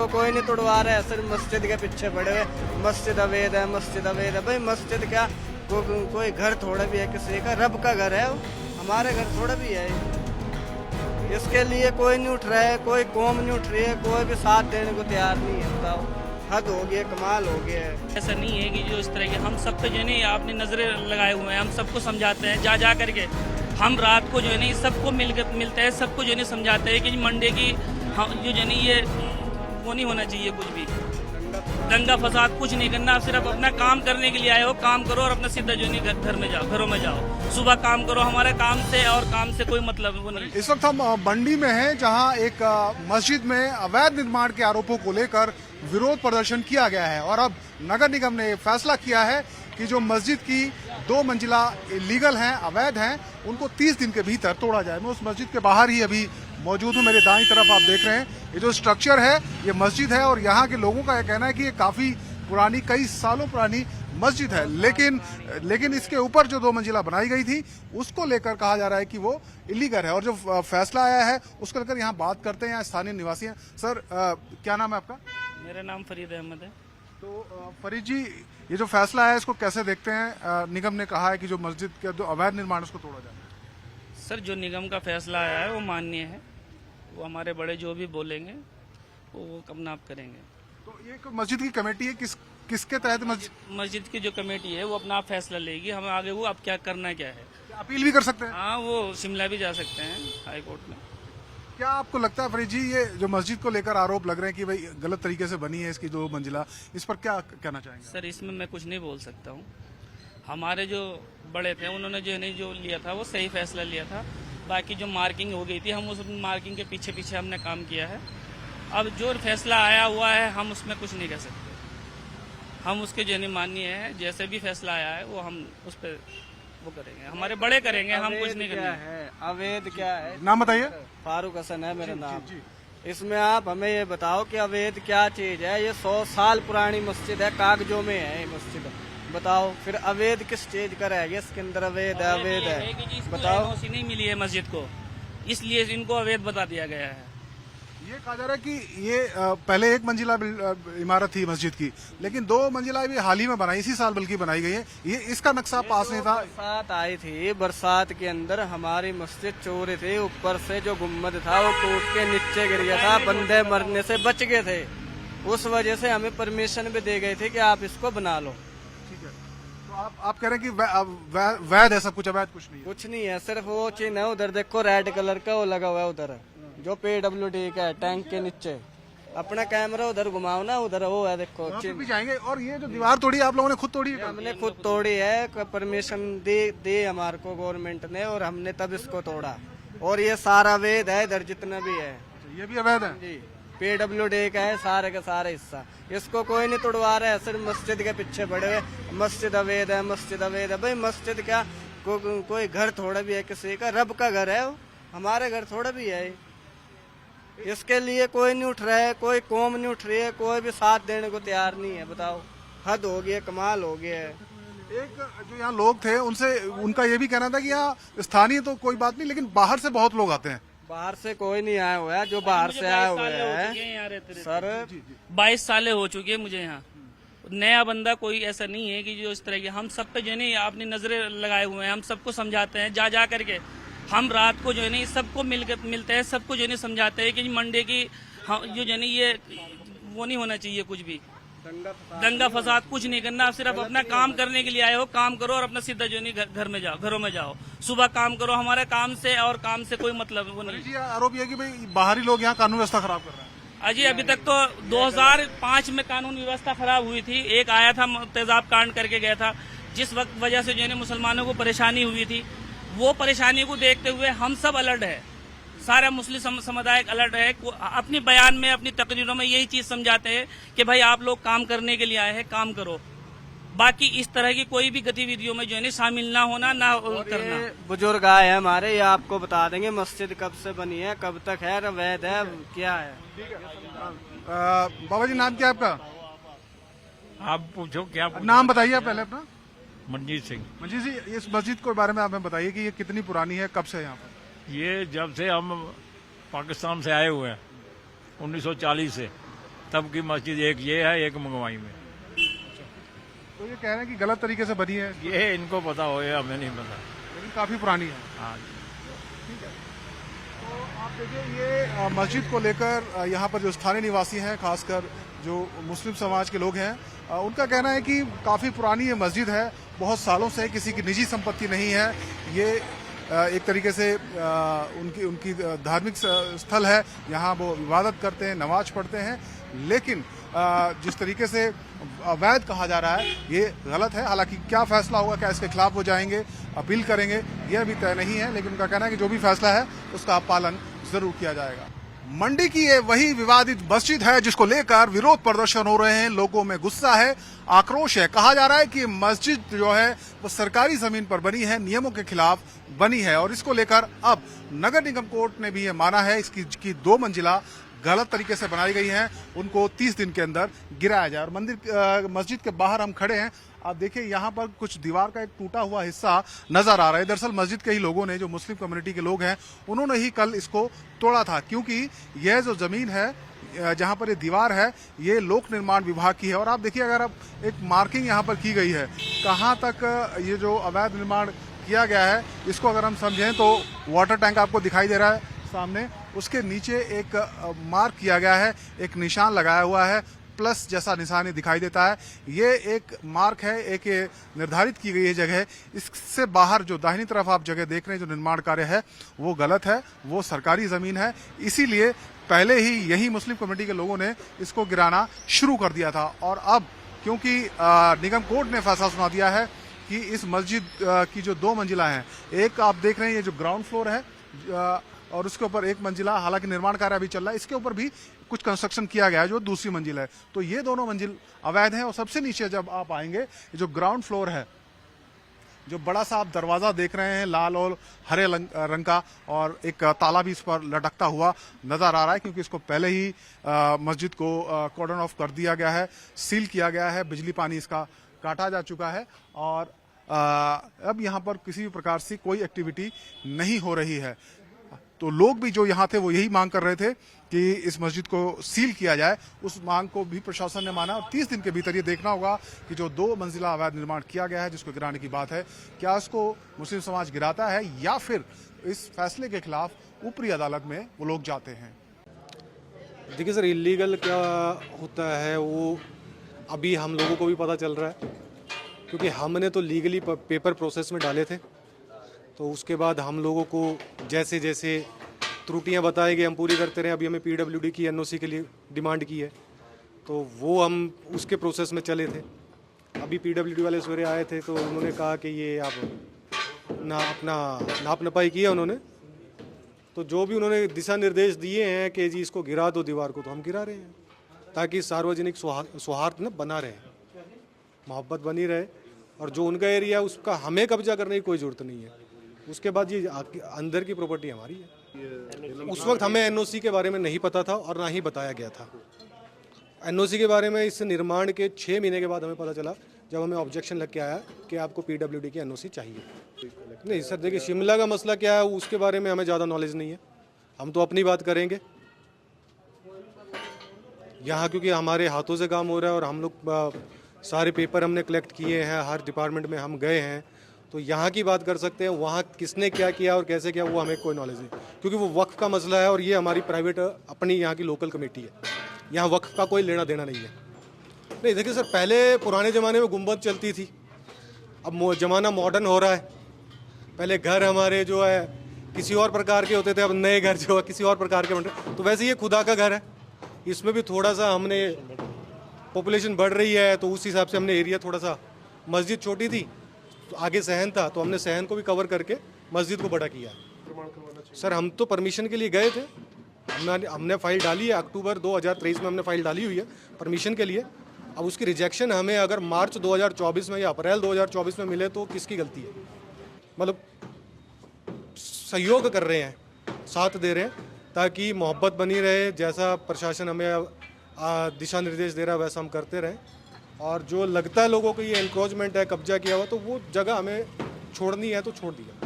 तो कोई नहीं तोड़वा रहा है, सिर्फ मस्जिद के पीछे पड़े हुए। मस्जिद अवैध है, मस्जिद अवैध है। भाई मस्जिद क्या कोई घर थोड़ा भी है किसी का, रब का घर है, हमारे घर थोड़ा भी है। इसके लिए कोई नहीं उठ रहा है, कोई कौम नहीं उठ रही है, कोई भी साथ देने को तैयार नहीं है। बताओ, हद हो गया, कमाल हो गया है। ऐसा नहीं है कि जो इस तरह के हम सब पे जो है ना आपने नजरें लगाए हुए हैं, हम सबको समझाते हैं जा करके। हम रात को जो है ना सबको मिलते हैं, सबको जो है ना समझाते हैं कि मंडे की जो है ना ये वो नहीं होना चाहिए, कुछ भी दंगा फसाद कुछ नहीं करना। आप सिर्फ अपना काम करने के लिए आए हो, काम करो और अपना सीधा जो है घर में जाओ, घरों में जाओ, सुबह काम करो। हमारे काम से और काम से कोई मतलब वो नहीं। इस वक्त हम मंडी में हैं, जहां एक मस्जिद में अवैध निर्माण के आरोपों को लेकर विरोध प्रदर्शन किया गया है और अब नगर निगम ने फैसला किया है कि जो मस्जिद की 2 मंजिला इलीगल हैं, अवैध हैं, उनको 30 दिन के भीतर तोड़ा जाए। मैं उस मस्जिद के बाहर ही अभी मौजूद हूँ। मेरे दाईं तरफ आप देख रहे हैं ये जो स्ट्रक्चर है, ये मस्जिद है और यहाँ के लोगों का यह कहना है कि ये काफी पुरानी, कई सालों पुरानी मस्जिद है, लेकिन इसके ऊपर जो 2 मंजिला बनाई गई थी उसको लेकर कहा जा रहा है कि वो इलीगल है। और जो फैसला आया है उसको लेकर यहाँ बात करते हैं, यहाँ स्थानीय निवासी हैं। सर, क्या नाम है आपका? मेरा नाम फरीद अहमद है। तो फरीद जी, ये जो फैसला है इसको कैसे देखते हैं? निगम ने कहा है कि जो मस्जिद का जो अवैध निर्माण उसको तोड़ा जाए। सर, जो निगम का फैसला आया है वो मान्य है, वो हमारे बड़े जो भी बोलेंगे वो अपना आप करेंगे। तो ये एक मस्जिद की कमेटी है, किसके तहत मस्जिद की जो कमेटी है वो अपना आप फैसला लेगी, हमें आगे वो अब क्या करना क्या है। अपील भी कर सकते हैं? हाँ, वो शिमला भी जा सकते हैं हाई कोर्ट में। क्या आपको लगता है फरीद जी, ये जो मस्जिद को लेकर आरोप लग रहे हैं कि भाई गलत तरीके से बनी है इसकी 2 मंजिला, इस पर क्या कहना चाहेंगे? सर, इसमें मैं कुछ नहीं बोल सकता हूँ। हमारे जो बड़े थे उन्होंने जो है जो लिया था वो सही फैसला लिया था। बाकी जो मार्किंग हो गई थी, हम उस मार्किंग के पीछे पीछे हमने काम किया है। अब जो फैसला आया हुआ है हम उसमें कुछ नहीं कह सकते। हम उसके जो मान्य है, जैसे भी फैसला आया है वो हम उस पर वो करेंगे, हमारे बड़े करेंगे, हम कुछ नहीं करेंगे। अवैध क्या है? नाम बताइए। फारूक हसन है मेरा नाम। इसमें आप हमें ये बताओ कि अवैध क्या चीज है? ये 100 साल पुरानी मस्जिद है, कागजों में है ये मस्जिद। बताओ फिर अवैध किस चीज का रह गया? इसके अंदर अवैध है, अवैध है, बताओ। नहीं मिली है मस्जिद को, इसलिए इनको अवैध बता दिया गया है। ये कहा जा रहा है कि ये पहले 1 मंजिला इमारत थी मस्जिद की, लेकिन 2 मंजिला भी हाल ही में बनाई, इसी साल बल्कि बनाई गई है। ये इसका नक्शा पास नहीं था। बरसात आई थी, बरसात के अंदर हमारी मस्जिद चोरी थी, ऊपर से जो गुम्बद था वो टूट के नीचे गिर गया था, बंदे मरने से बच गए थे। उस वजह से हमें परमिशन भी दे गए थे कि आप इसको बना लो। ठीक है, तो आप कह रहे हैं कि वैध है सब कुछ, अवैध कुछ नहीं है? कुछ नहीं है, सिर्फ वो चिन्ह है। उधर देखो रेड कलर का वो लगा हुआ है, उधर जो PWD का है, टैंक के नीचे। अपना कैमरा उधर घुमाओ ना, उधर वो है, देखो भी जाएंगे। और ये जो दीवार तोड़ी आप लोगों ने खुद तोड़ी है? हमने खुद तोड़ी है, परमिशन दी हमारे को गवर्नमेंट ने, और हमने तब इसको तोड़ा। और ये सारा अवैध है, इधर जितना भी है ये भी अवैध है जी। PWD का है सारे का सारा हिस्सा, इसको कोई नहीं तोड़वा रहा है, सिर्फ मस्जिद के पीछे पड़े हुए। मस्जिद अवैध है, मस्जिद अवैध है। भाई मस्जिद क्या कोई घर थोड़ा भी है किसी का, रब का घर है, हमारे घर थोड़ा भी है। इसके लिए कोई नहीं उठ रहा है, कोई कौम नहीं उठ रही है, कोई भी साथ देने को तैयार नहीं है। बताओ, हद हो गया, कमाल हो गया है। एक जो यहाँ लोग थे उनसे उनका ये भी कहना था कि यहाँ स्थानीय तो कोई बात नहीं, लेकिन बाहर से बहुत लोग आते हैं। बाहर से कोई नहीं आया हुआ है, जो बाहर से आया हुआ है सर 22 सालें हो चुकी है मुझे यहाँ। नया बंदा कोई ऐसा नहीं है कि जो इस तरह के हम सब पे जो है ना अपनी नजरें लगाए हुए हैं, हम सबको समझाते हैं जा करके। हम रात को जो है ना सबको मिलते हैं, सबको जो है समझाते हैं कि मंडे की जो है ना ये वो नहीं होना चाहिए, कुछ भी दंगा फसाद कुछ नहीं करना। आप सिर्फ अपना काम करने के लिए आए हो, काम करो और अपना सीधा जो है घर में जाओ, घरों में जाओ, सुबह काम करो। हमारे काम से और काम से कोई मतलब वो नहीं। आरोप यह कि भाई बाहरी लोग यहाँ कानून व्यवस्था खराब कर रहे हैं। अजी, अभी तक तो 2005 में कानून व्यवस्था खराब हुई थी। एक आया था तेजाब कांड करके गया था, जिस वक्त वजह से जो है मुसलमानों को परेशानी हुई थी। वो परेशानी को देखते हुए हम सब अलर्ट है, सारा मुस्लिम समुदाय अलर्ट है। अपनी बयान में, अपनी तकरीरों में यही चीज समझाते हैं कि भाई आप लोग काम करने के लिए आए हैं, काम करो। बाकी इस तरह की कोई भी गतिविधियों में जो है शामिल ना होना, ना करना। बुजुर्ग आए हैं हमारे, ये आपको बता देंगे मस्जिद कब से बनी है, कब तक है, अवैध है, क्या है। बाबा जी, नाम क्या है आपका? आप पूछो क्या पूछो? नाम बताइए आप पहले अपना। मनजीत सिंह। मनजीत जी, इस मस्जिद के बारे में आप हमें बताइए कि ये कितनी पुरानी है, कब से है यहाँ पर? ये जब से हम पाकिस्तान से आए हुए हैं 1940 से, तब की मस्जिद एक ये है, एक मंगवाई में। तो ये कह रहे हैं कि गलत तरीके से बनी है, ये इनको पता हो, ये हमें नहीं पता। लेकिन काफी पुरानी है। हाँ, तो आप देखिए ये मस्जिद को लेकर यहाँ पर जो स्थानीय निवासी हैं, खासकर जो मुस्लिम समाज के लोग हैं, उनका कहना है कि काफ़ी पुरानी ये मस्जिद है, बहुत सालों से किसी की निजी संपत्ति नहीं है। ये एक तरीके से उनकी धार्मिक स्थल है, यहाँ वो इबादत करते हैं, नमाज पढ़ते हैं। लेकिन जिस तरीके से अवैध कहा जा रहा है ये गलत है। हालांकि क्या फैसला होगा, क्या इसके खिलाफ वो जाएंगे, अपील करेंगे, ये अभी तय नहीं है। लेकिन उनका कहना है कि जो भी फैसला है उसका पालन जरूर किया जाएगा। मंडी की ये वही विवादित मस्जिद है जिसको लेकर विरोध प्रदर्शन हो रहे हैं, लोगों में गुस्सा है, आक्रोश है। कहा जा रहा है कि मस्जिद जो है वो सरकारी जमीन पर बनी है, नियमों के खिलाफ बनी है, और इसको लेकर अब नगर निगम कोर्ट ने भी ये माना है इसकी 2 मंजिला गलत तरीके से बनाई गई हैं, उनको 30 दिन के अंदर गिराया जाए। और मस्जिद के बाहर हम खड़े हैं, आप देखिए यहाँ पर कुछ दीवार का एक टूटा हुआ हिस्सा नजर आ रहा है। दरअसल मस्जिद के ही लोगों ने, जो मुस्लिम कम्युनिटी के लोग हैं, उन्होंने ही कल इसको तोड़ा था, क्योंकि यह जो जमीन है जहाँ पर ये दीवार है ये लोक निर्माण विभाग की है। और आप देखिए अगर अब एक मार्किंग यहाँ पर की गई है, कहाँ तक ये जो अवैध निर्माण किया गया है, इसको अगर हम समझें तो वाटर टैंक आपको दिखाई दे रहा है सामने, उसके नीचे एक मार्क किया गया है, एक निशान लगाया हुआ है, प्लस जैसा निशान दिखाई देता है। ये एक मार्क है, एक निर्धारित की गई है जगह। इससे बाहर जो दाहिनी तरफ आप जगह देख रहे हैं, जो निर्माण कार्य है वो गलत है, वो सरकारी जमीन है। इसीलिए पहले ही यही मुस्लिम कमेटी के लोगों ने इसको गिराना शुरू कर दिया था। और अब क्योंकि निगम कोर्ट ने फैसला सुना दिया है कि इस मस्जिद की जो 2 मंजिला हैं, एक आप देख रहे हैं ये जो ग्राउंड फ्लोर है और उसके ऊपर 1 मंजिला, हालांकि निर्माण कार्य अभी चल रहा है, इसके ऊपर भी कुछ कंस्ट्रक्शन किया गया है जो दूसरी मंजिल है। तो ये दोनों मंजिल अवैध हैं। और सबसे नीचे जब आप आएंगे, जो ग्राउंड फ्लोर है, जो बड़ा सा आप दरवाजा देख रहे हैं लाल और हरे रंग का, और एक ताला भी इस पर लटकता हुआ नजर आ रहा है, क्योंकि इसको पहले ही मस्जिद को कॉर्डन ऑफ कर दिया गया है, सील किया गया है, बिजली पानी इसका काटा जा चुका है, और अब यहाँ पर किसी भी प्रकार से कोई एक्टिविटी नहीं हो रही है। तो लोग भी जो यहाँ थे वो यही मांग कर रहे थे कि इस मस्जिद को सील किया जाए। उस मांग को भी प्रशासन ने माना, और 30 दिन के भीतर ये देखना होगा कि जो 2 मंजिला अवैध निर्माण किया गया है, जिसको गिराने की बात है, क्या उसको मुस्लिम समाज गिराता है या फिर इस फैसले के खिलाफ ऊपरी अदालत में वो लोग जाते हैं। देखिए सर, इलीगल क्या होता है वो अभी हम लोगों को भी पता चल रहा है, क्योंकि हमने तो लीगली पेपर प्रोसेस में डाले थे। तो उसके बाद हम लोगों को जैसे जैसे त्रुटियां बताई गई हम पूरी करते रहे। अभी हमें पीडब्ल्यूडी की एनओसी के लिए डिमांड की है, तो वो हम उसके प्रोसेस में चले थे। अभी पीडब्ल्यूडी वाले सवेरे आए थे, तो उन्होंने कहा कि ये आप अपना नाप नपाई किया उन्होंने। तो जो भी उन्होंने दिशा निर्देश दिए हैं कि जी इसको गिरा दो दीवार को, तो हम गिरा रहे हैं, ताकि सार्वजनिक सौहार्द न बना रहे, मोहब्बत बनी रहे। और जो उनका एरिया है उसका हमें कब्जा करने की कोई ज़रूरत नहीं है। उसके बाद ये अंदर की प्रॉपर्टी हमारी है। उस वक्त हमें एनओसी के बारे में नहीं पता था और ना ही बताया गया था। एनओसी के बारे में इस निर्माण के 6 महीने के बाद हमें पता चला, जब हमें ऑब्जेक्शन लग के आया कि आपको पीडब्ल्यूडी की एनओसी चाहिए। नहीं सर, देखिए शिमला का मसला क्या है उसके बारे में हमें ज़्यादा नॉलेज नहीं है। हम तो अपनी बात करेंगे यहाँ, क्योंकि हमारे हाथों से काम हो रहा है और हम लोग सारे पेपर हमने कलेक्ट किए हैं, हर डिपार्टमेंट में हम गए हैं, तो यहाँ की बात कर सकते हैं। वहाँ किसने क्या किया और कैसे किया वो हमें कोई नॉलेज नहीं, क्योंकि वो वक्फ का मसला है और ये हमारी प्राइवेट अपनी यहाँ की लोकल कमेटी है। यहाँ वक्फ का कोई लेना देना नहीं है। नहीं देखिए सर, पहले पुराने ज़माने में गुंबद चलती थी, अब ज़माना मॉडर्न हो रहा है। पहले घर हमारे जो है किसी और प्रकार के होते थे, अब नए घर जो है किसी और प्रकार के बन रहे। तो वैसे ये खुदा का घर है, इसमें भी थोड़ा सा हमने पॉपुलेशन बढ़ रही है, तो उस हिसाब से हमने एरिया थोड़ा सा, मस्जिद छोटी थी तो आगे सहन था, तो हमने सहन को भी कवर करके मस्जिद को बड़ा किया। सर हम तो परमिशन के लिए गए थे, हमने फाइल डाली है, अक्टूबर 2023 में हमने फाइल डाली हुई है परमिशन के लिए। अब उसकी रिजेक्शन हमें अगर मार्च 2024 में या अप्रैल 2024 में मिले तो किसकी गलती है? मतलब सहयोग कर रहे हैं, साथ दे रहे हैं, ताकि मोहब्बत बनी रहे। जैसा प्रशासन हमें दिशा निर्देश दे रहा है वैसा हम करते रहें। और जो लगता है लोगों को ये एनक्रोचमेंट है, कब्जा किया हुआ, तो वो जगह हमें छोड़नी है तो छोड़ दिया।